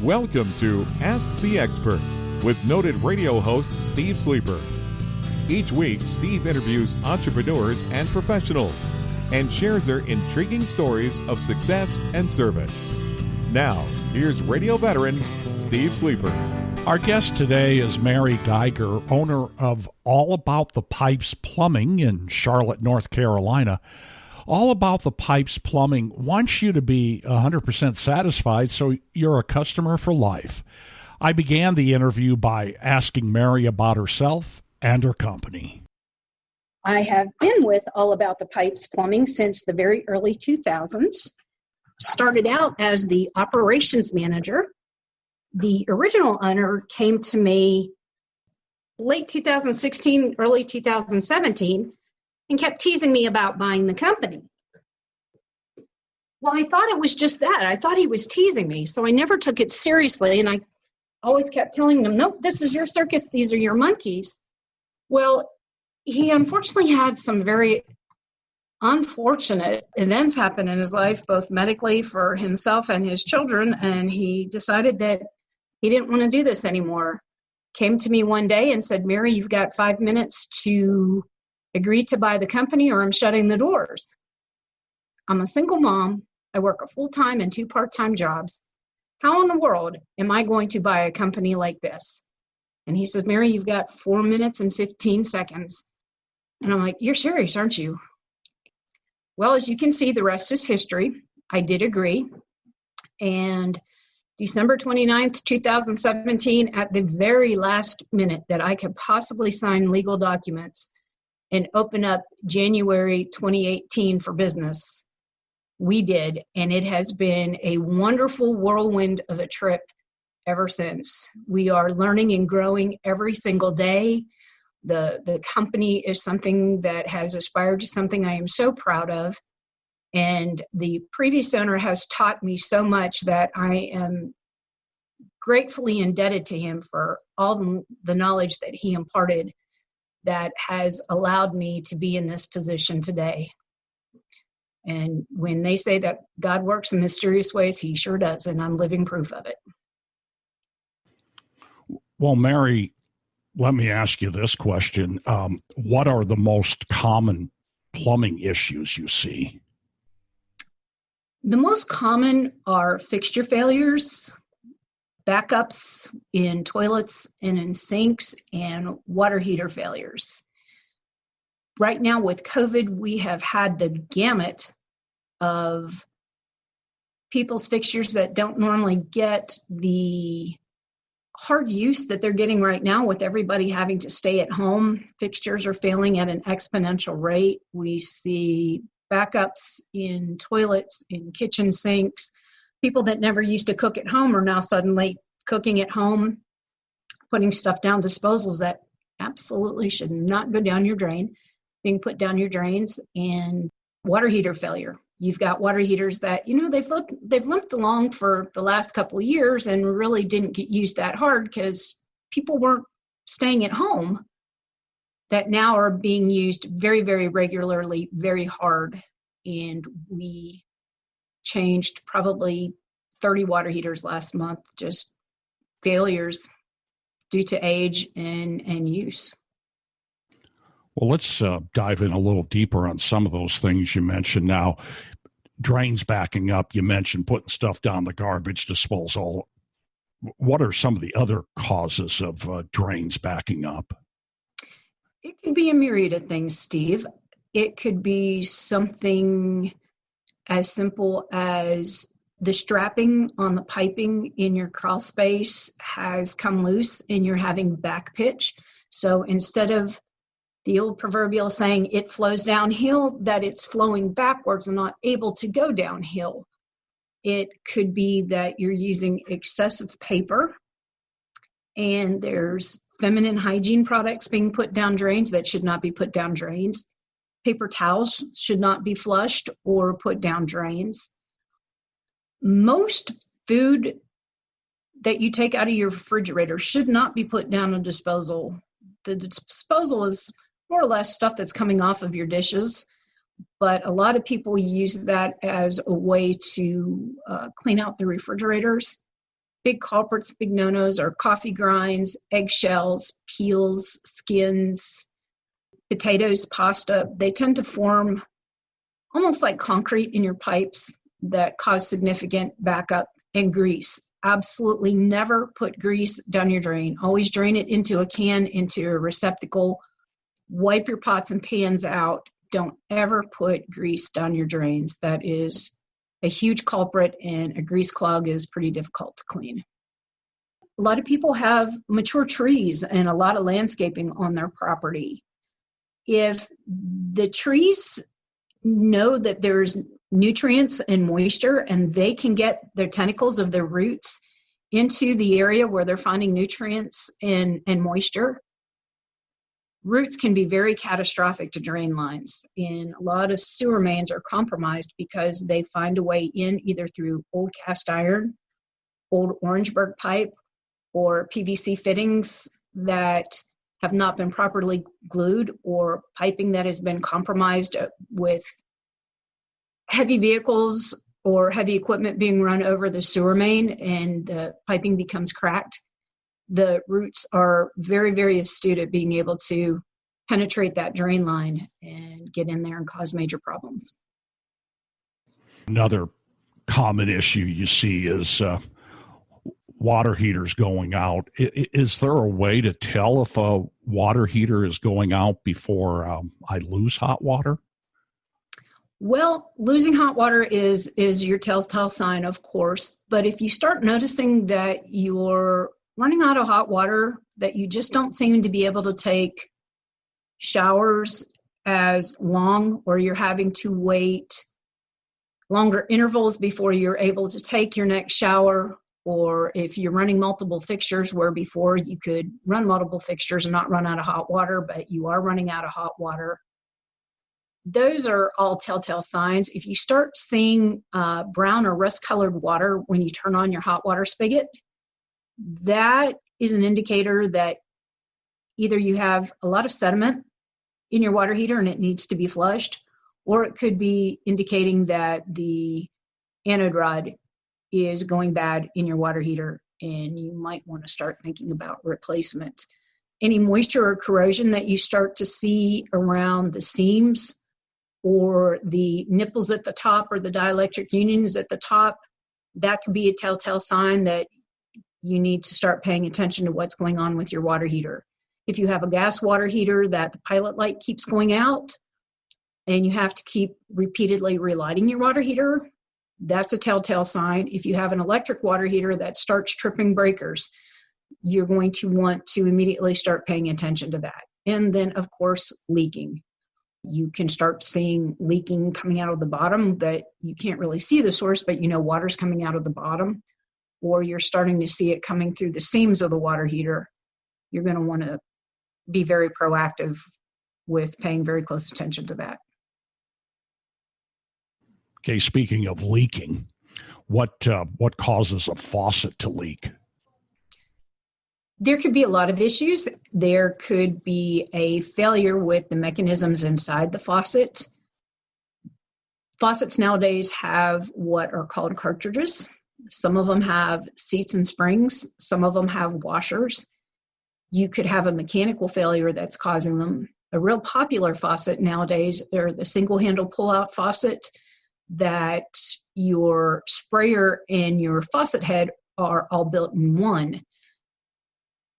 Welcome to Ask the Expert with noted radio host Steve Sleeper. Each week, Steve interviews entrepreneurs and professionals and shares their intriguing stories of success and service. Now, here's radio veteran Steve Sleeper. Our guest today is Mary Geiger, owner of All About the Pipes Plumbing in Charlotte, North Carolina. All About the Pipes Plumbing wants you to be 100% satisfied, so you're a customer for life. I began the interview by asking Mary about herself and her company. I have been with All About the Pipes Plumbing since the very early 2000s. Started out as the operations manager. The original owner came to me late 2016, early 2017, and kept teasing me about buying the company. Well, I thought it was just that. I thought he was teasing me, so I never took it seriously, and I always kept telling him, nope, this is your circus, these are your monkeys. Well, he unfortunately had some very unfortunate events happen in his life, both medically for himself and his children, and he decided that he didn't want to do this anymore. Came to me one day and said, Mary, you've got 5 minutes to agree to buy the company or I'm shutting the doors. I'm a single mom. I work a full-time and 2 part-time jobs. How in the world am I going to buy a company like this? And he said, Mary, you've got 4 minutes and 15 seconds. And I'm like, you're serious, aren't you? Well, as you can see, the rest is history. I did agree. And December 29th, 2017, at the very last minute that I could possibly sign legal documents and open up January 2018 for business, we did. And it has been a wonderful whirlwind of a trip ever since. We are learning and growing every single day. The company is something that has aspired to something I am so proud of. And the previous owner has taught me so much that I am gratefully indebted to him for all the knowledge that he imparted that has allowed me to be in this position today. And when they say that God works in mysterious ways, he sure does, and I'm living proof of it. Well, Mary, let me ask you this question. What are the most common plumbing issues you see? The most common are fixture failures, backups in toilets and in sinks, and water heater failures. Right now with COVID, we have had the gamut of people's fixtures that don't normally get the hard use that they're getting right now with everybody having to stay at home. Fixtures are failing at an exponential rate. We see backups in toilets, in kitchen sinks. People that never used to cook at home are now suddenly cooking at home, putting stuff down disposals that absolutely should not go down your drain, being put down your drains. And water heater failure. You've got water heaters that, they've limped along for the last couple of years and really didn't get used that hard because people weren't staying at home, that now are being used very, very regularly, very hard. And we changed probably 30 water heaters last month, just failures due to age and use. Well, let's dive in a little deeper on some of those things you mentioned now. Drains backing up, you mentioned putting stuff down the garbage disposal. What are some of the other causes of drains backing up? It could be a myriad of things, Steve. It could be something as simple as the strapping on the piping in your crawl space has come loose and you're having back pitch. So instead of the old proverbial saying it flows downhill, that it's flowing backwards and not able to go downhill. It could be that you're using excessive paper and there's feminine hygiene products being put down drains that should not be put down drains. Paper towels should not be flushed or put down drains. Most food that you take out of your refrigerator should not be put down a disposal. The disposal is more or less stuff that's coming off of your dishes, but a lot of people use that as a way to clean out the refrigerators. big culprits, big no-nos are coffee grinds, eggshells, peels, skins, potatoes, pasta. They tend to form almost like concrete in your pipes that cause significant backup, and grease. Absolutely never put grease down your drain. Always drain it into a can, into a receptacle. Wipe your pots and pans out. Don't ever put grease down your drains. That is a huge culprit, and a grease clog is pretty difficult to clean. A lot of people have mature trees and a lot of landscaping on their property. If the trees know that there's nutrients and moisture, and they can get their tentacles of their roots into the area where they're finding nutrients and moisture, roots can be very catastrophic to drain lines. And a lot of sewer mains are compromised because they find a way in either through old cast iron, old Orangeburg pipe, or PVC fittings that have not been properly glued, or piping that has been compromised with heavy vehicles or heavy equipment being run over the sewer main, and the piping becomes cracked. The roots are very, very astute at being able to penetrate that drain line and get in there and cause major problems. Another common issue you see is water heaters going out. Is there a way to tell if a water heater is going out before I lose hot water? Well, losing hot water is your telltale sign, of course. But if you start noticing that you're running out of hot water, that you just don't seem to be able to take showers as long, or you're having to wait longer intervals before you're able to take your next shower, or if you're running multiple fixtures where before you could run multiple fixtures and not run out of hot water, but you are running out of hot water. Those are all telltale signs. If you start seeing brown or rust-colored water when you turn on your hot water spigot, that is an indicator that either you have a lot of sediment in your water heater and it needs to be flushed, or it could be indicating that the anode rod is going bad in your water heater, and you might want to start thinking about replacement. Any moisture or corrosion that you start to see around the seams or the nipples at the top or the dielectric unions at the top, that could be a telltale sign that you need to start paying attention to what's going on with your water heater. If you have a gas water heater that the pilot light keeps going out and you have to keep repeatedly relighting your water heater, that's a telltale sign. If you have an electric water heater that starts tripping breakers, you're going to want to immediately start paying attention to that. And then, of course, leaking. You can start seeing leaking coming out of the bottom that you can't really see the source, but you know water's coming out of the bottom, or you're starting to see it coming through the seams of the water heater. You're going to want to be very proactive with paying very close attention to that. Okay, speaking of leaking, what causes a faucet to leak? There could be a lot of issues. There could be a failure with the mechanisms inside the faucet. Faucets nowadays have what are called cartridges. Some of them have seats and springs. Some of them have washers. You could have a mechanical failure that's causing them. A real popular faucet nowadays are the single handle pull-out faucet that your sprayer and your faucet head are all built in one.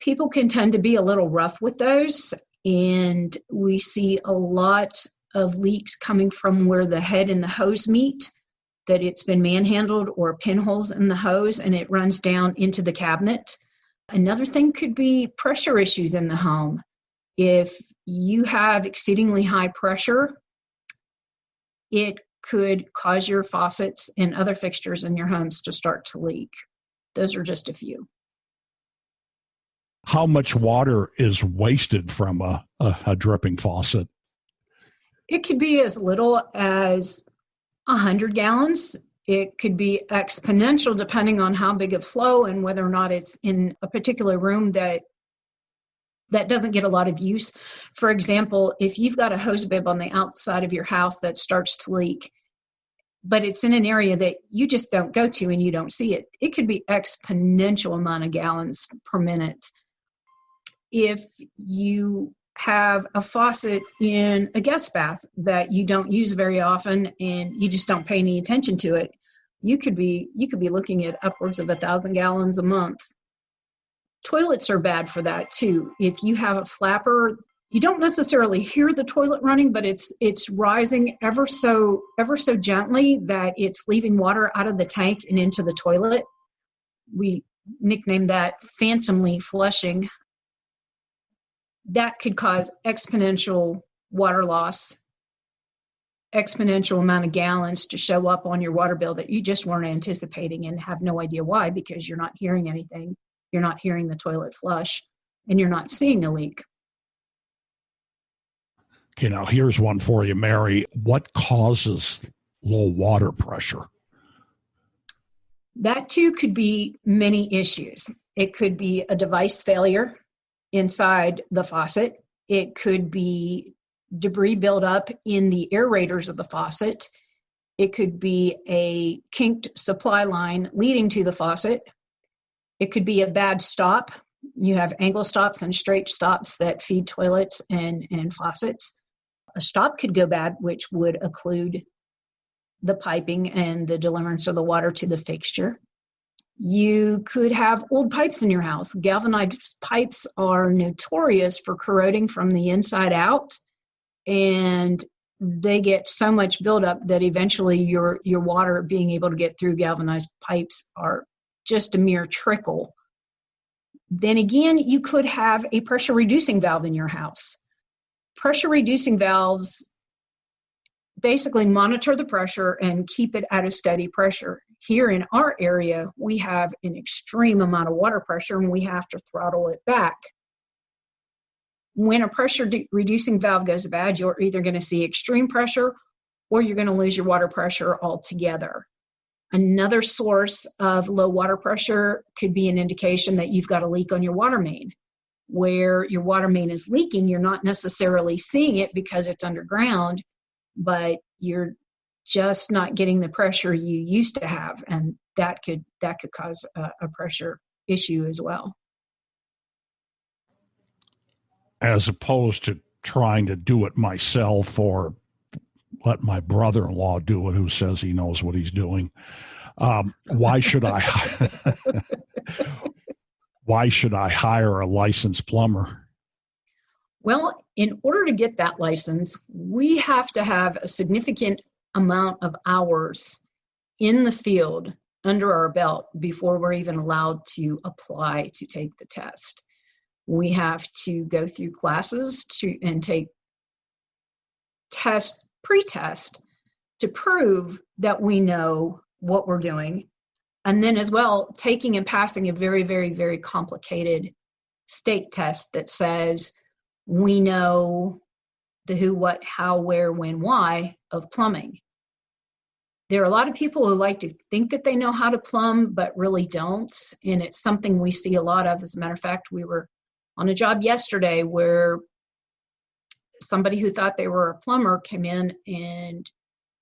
People can tend to be a little rough with those, and we see a lot of leaks coming from where the head and the hose meet, that it's been manhandled or pinholes in the hose and it runs down into the cabinet. Another thing could be pressure issues in the home. If you have exceedingly high pressure, it could cause your faucets and other fixtures in your homes to start to leak. Those are just a few. How much water is wasted from a dripping faucet? It could be as little as 100 gallons. It could be exponential depending on how big of flow and whether or not it's in a particular room that doesn't get a lot of use. For example, if you've got a hose bib on the outside of your house that starts to leak, but it's in an area that you just don't go to and you don't see it. It could be exponential amount of gallons per minute. If you have a faucet in a guest bath that you don't use very often and you just don't pay any attention to it, you could be looking at upwards of 1,000 gallons a month. Toilets are bad for that too. If you have a flapper, you don't necessarily hear the toilet running, but it's rising ever so gently that it's leaving water out of the tank and into the toilet. We nicknamed that phantomly flushing. That could cause exponential water loss, exponential amount of gallons to show up on your water bill that you just weren't anticipating and have no idea why, because you're not hearing anything. You're not hearing the toilet flush, and you're not seeing a leak. Okay, now here's one for you, Mary. What causes low water pressure? That too could be many issues. It could be a device failure inside the faucet. It could be debris buildup in the aerators of the faucet. It could be a kinked supply line leading to the faucet. It could be a bad stop. You have angle stops and straight stops that feed toilets and faucets. A stop could go bad, which would occlude the piping and the deliverance of the water to the fixture. You could have old pipes in your house. Galvanized pipes are notorious for corroding from the inside out, and they get so much buildup that eventually your water being able to get through galvanized pipes are just a mere trickle. Then again, you could have a pressure reducing valve in your house. Pressure reducing valves basically monitor the pressure and keep it at a steady pressure. Here in our area, we have an extreme amount of water pressure and we have to throttle it back. When a pressure reducing valve goes bad, you're either going to see extreme pressure or you're going to lose your water pressure altogether. Another source of low water pressure could be an indication that you've got a leak on your water main. Where your water main is leaking, you're not necessarily seeing it because it's underground, but you're just not getting the pressure you used to have, and that could cause a pressure issue as well. As opposed to trying to do it myself or let my brother-in-law do it, who says he knows what he's doing. Why should I hire a licensed plumber? Well, in order to get that license, we have to have a significant amount of hours in the field under our belt before we're even allowed to apply to take the test. We have to go through classes and take pre-test to prove that we know what we're doing. And then as well, taking and passing a very, very, very complicated state test that says we know the who, what, how, where, when, why of plumbing. There are a lot of people who like to think that they know how to plumb, but really don't. And it's something we see a lot of. As a matter of fact, we were on a job yesterday where somebody who thought they were a plumber came in and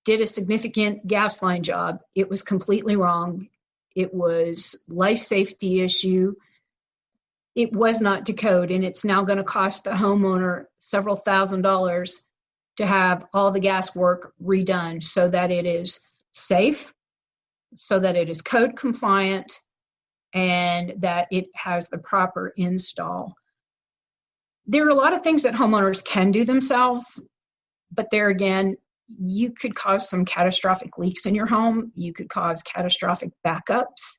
did a significant gas line job. It was completely wrong. It was life safety issue. It was not to code, and it's now going to cost the homeowner several $1,000s to have all the gas work redone so that it is safe, so that it is code compliant, and that it has the proper install. There are a lot of things that homeowners can do themselves, but there again, you could cause some catastrophic leaks in your home. You could cause catastrophic backups.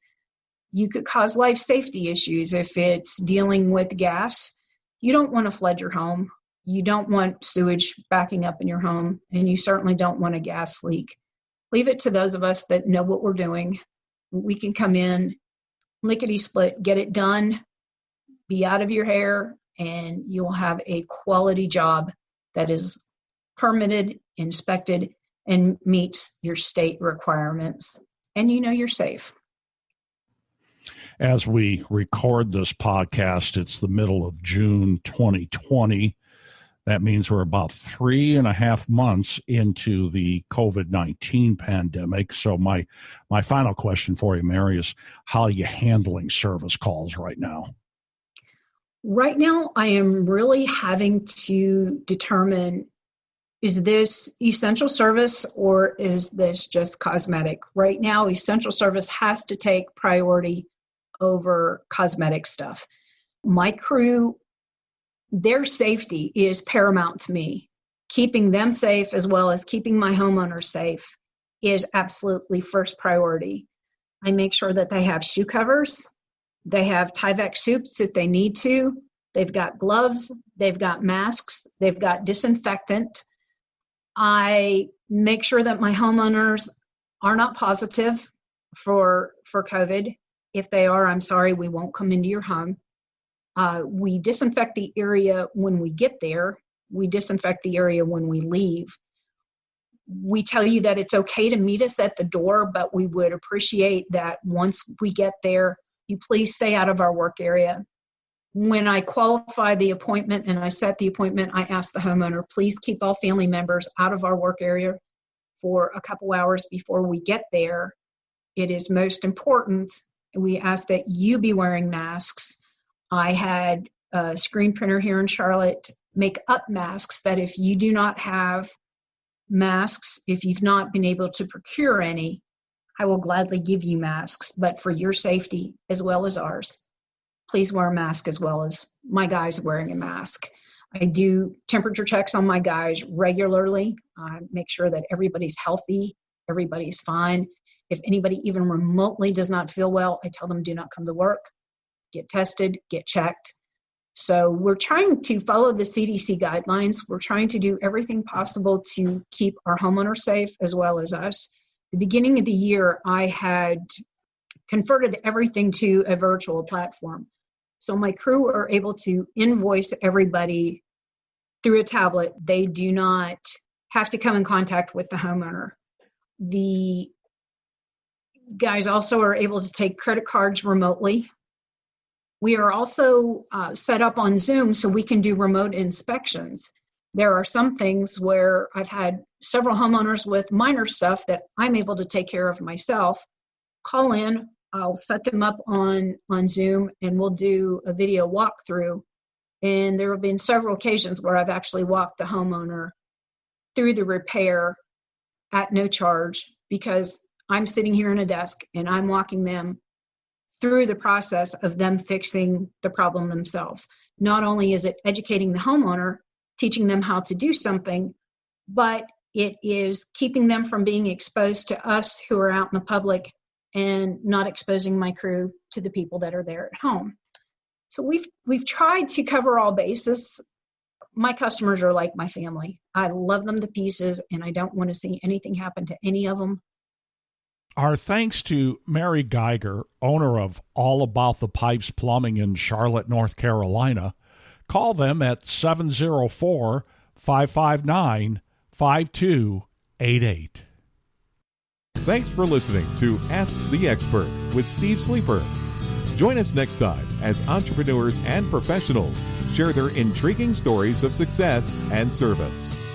You could cause life safety issues if it's dealing with gas. You don't want to flood your home. You don't want sewage backing up in your home, and you certainly don't want a gas leak. Leave it to those of us that know what we're doing. We can come in, lickety-split, get it done, be out of your hair, and you'll have a quality job that is permitted, inspected, and meets your state requirements. And you know you're safe. As we record this podcast, it's the middle of June 2020. That means we're about 3.5 months into the COVID-19 pandemic. So my final question for you, Mary, is how are you handling service calls right now? Right now, I am really having to determine, is this essential service or is this just cosmetic? Right now, essential service has to take priority over cosmetic stuff. My crew, their safety is paramount to me. Keeping them safe as well as keeping my homeowner safe is absolutely first priority. I make sure that they have shoe covers, they have Tyvek suits if they need to, they've got gloves, they've got masks, they've got disinfectant. I make sure that my homeowners are not positive for COVID. If they are, I'm sorry, we won't come into your home. We disinfect the area when we get there. We disinfect the area when we leave. We tell you that it's okay to meet us at the door, but we would appreciate that once we get there, you please stay out of our work area. When I qualify the appointment and I set the appointment, I ask the homeowner, please keep all family members out of our work area for a couple hours before we get there. It is most important. We ask that you be wearing masks. I had a screen printer here in Charlotte make up masks that if you do not have masks, if you've not been able to procure any, I will gladly give you masks. But for your safety as well as ours, please wear a mask as well as my guys wearing a mask. I do temperature checks on my guys regularly. I make sure that everybody's healthy, everybody's fine. If anybody even remotely does not feel well, I tell them do not come to work, get tested, get checked. So we're trying to follow the CDC guidelines. We're trying to do everything possible to keep our homeowners safe as well as us. The beginning of the year, I had converted everything to a virtual platform. So my crew are able to invoice everybody through a tablet. They do not have to come in contact with the homeowner. The guys also are able to take credit cards remotely. We are also set up on Zoom so we can do remote inspections. There are some things where I've had several homeowners with minor stuff that I'm able to take care of myself. Call in, I'll set them up on Zoom, and we'll do a video walkthrough. And there have been several occasions where I've actually walked the homeowner through the repair at no charge because I'm sitting here in a desk and I'm walking them through the process of them fixing the problem themselves. Not only is it educating the homeowner, teaching them how to do something, but it is keeping them from being exposed to us who are out in the public and not exposing my crew to the people that are there at home. So we've tried to cover all bases. My customers are like my family. I love them to pieces, and I don't want to see anything happen to any of them. Our thanks to Mary Geiger, owner of All About the Pipes Plumbing in Charlotte, North Carolina. Call them at 704-559-5288. Thanks for listening to Ask the Expert with Steve Sleeper. Join us next time as entrepreneurs and professionals share their intriguing stories of success and service.